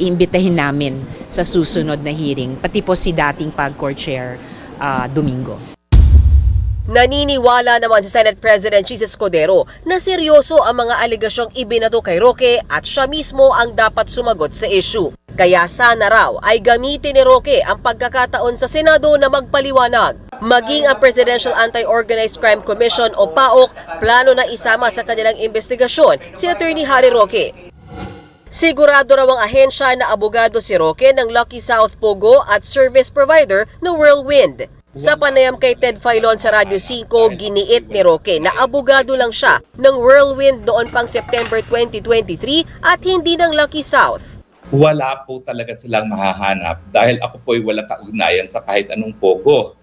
Iimbitahin namin sa susunod na hearing, pati po si dating PAGCOR Chair Domingo. Naniniwala naman si Senate President Chis Escudero na seryoso ang mga aligasyong ibinato kay Roque at siya mismo ang dapat sumagot sa issue. Kaya sana raw ay gamitin ni Roque ang pagkakataon sa Senado na magpaliwanag. Maging ang Presidential Anti-Organized Crime Commission o PAOK plano na isama sa kanilang investigasyon si Attorney Harry Roque. Sigurado raw ang ahensya na abogado si Roque ng Lucky South Pogo at service provider na Whirlwind. Sa panayam kay Ted Filon sa Radyo 5, giniit ni Roque na abogado lang siya ng Whirlwind noon pang September 2023 at hindi ng Lucky South. Wala po talaga silang mahahanap dahil ako po'y walang kaugnayan sa kahit anong Pogo.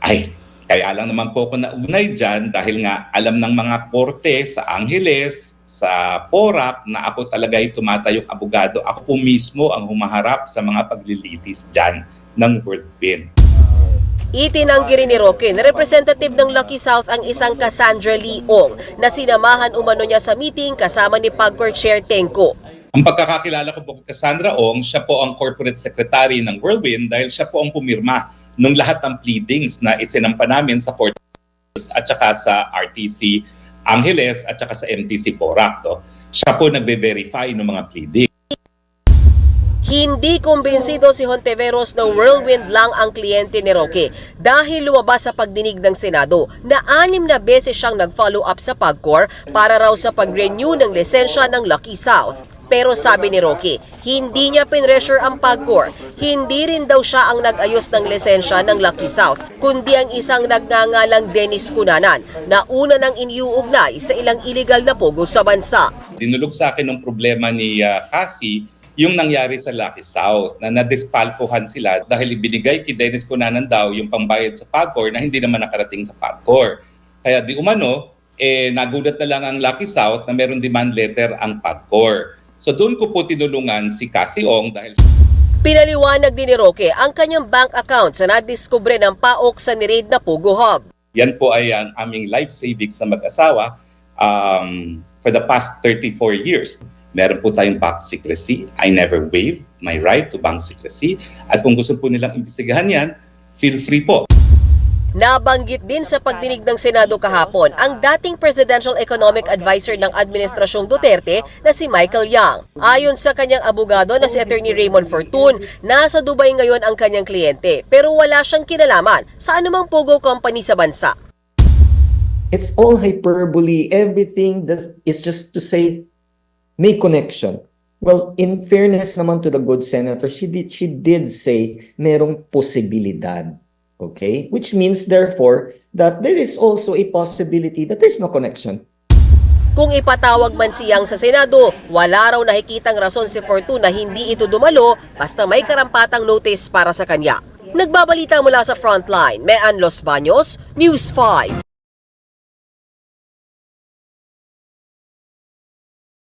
Ay, kaya lang naman po ako naugnay dyan dahil nga alam ng mga korte sa Angeles, sa PORAC na ako talaga ay tumatayong abogado. Ako po mismo ang humaharap sa mga paglilitis dyan ng Whirlwind. Itinanggi rin ni Roque na representative ng Lucky South ang isang Cassandra Leong na sinamahan umano niya sa meeting kasama ni PAGCOR Chair Tenko. Ang pagkakakilala ko po kay Cassandra Ong, siya po ang corporate secretary ng Whirlwind dahil siya po ang pumirma nung lahat ng pleadings na isinampa namin sa court at saka sa RTC Angeles at saka sa MTC PORAC. Siya po nagbe-verify ng mga pleadings. Hindi kumbinsido si Hontiveros na Whirlwind lang ang kliyente ni Roque dahil lumabas sa pagdinig ng Senado na 6 na beses siyang nag-follow up sa PAGCOR para raw sa pag-renew ng lisensya ng Lucky South. Pero sabi ni Roque, hindi niya pinressure ang PAGCOR. Hindi rin daw siya ang nag-ayos ng lisensya ng Lucky South, kundi ang isang nagngangalang Dennis Cunanan na una nang iniuugnay sa ilang illegal na pogo sa bansa. Dinulog sa akin ng problema ni Cassie yung nangyari sa Lucky South na nadispalpohan sila dahil ibinigay kay Dennis Cunanan daw yung pambayad sa PAGCOR na hindi naman nakarating sa PAGCOR. Kaya di umano, nagulat na lang ang Lucky South na meron demand letter ang PAGCOR. So doon ko po tinulungan si Cassie Ong dahil... Pinaliwanag din ni Roque ang kanyang bank account sa nadiskubre ng PAOK sa niraid na Pogo Hub. Yan po ay ang aming life savings sa mag-asawa for the past 34 years. Meron po tayong bank secrecy. I never waived my right to bank secrecy. At kung gusto po nilang imbestigahan yan, feel free po. Nabanggit din sa pagdinig ng Senado kahapon ang dating Presidential Economic Advisor ng Administrasyong Duterte na si Michael Yang. Ayon sa kanyang abogado na si Attorney Raymond Fortun, nasa Dubai ngayon ang kanyang kliyente pero wala siyang kinalaman sa anumang Pogo company sa bansa. It's all hyperbole. Everything that is just to say may connection. Well, in fairness naman to the good senator, she did say merong posibilidad. Okay? Which means, therefore, that there is also a possibility that there's no connection. Kung ipatawag man siyang sa Senado, wala raw nakikitang rason si Fortun na hindi ito dumalo basta may karampatang notice para sa kanya. Nagbabalita mula sa Frontline, Mean Los Baños, News 5.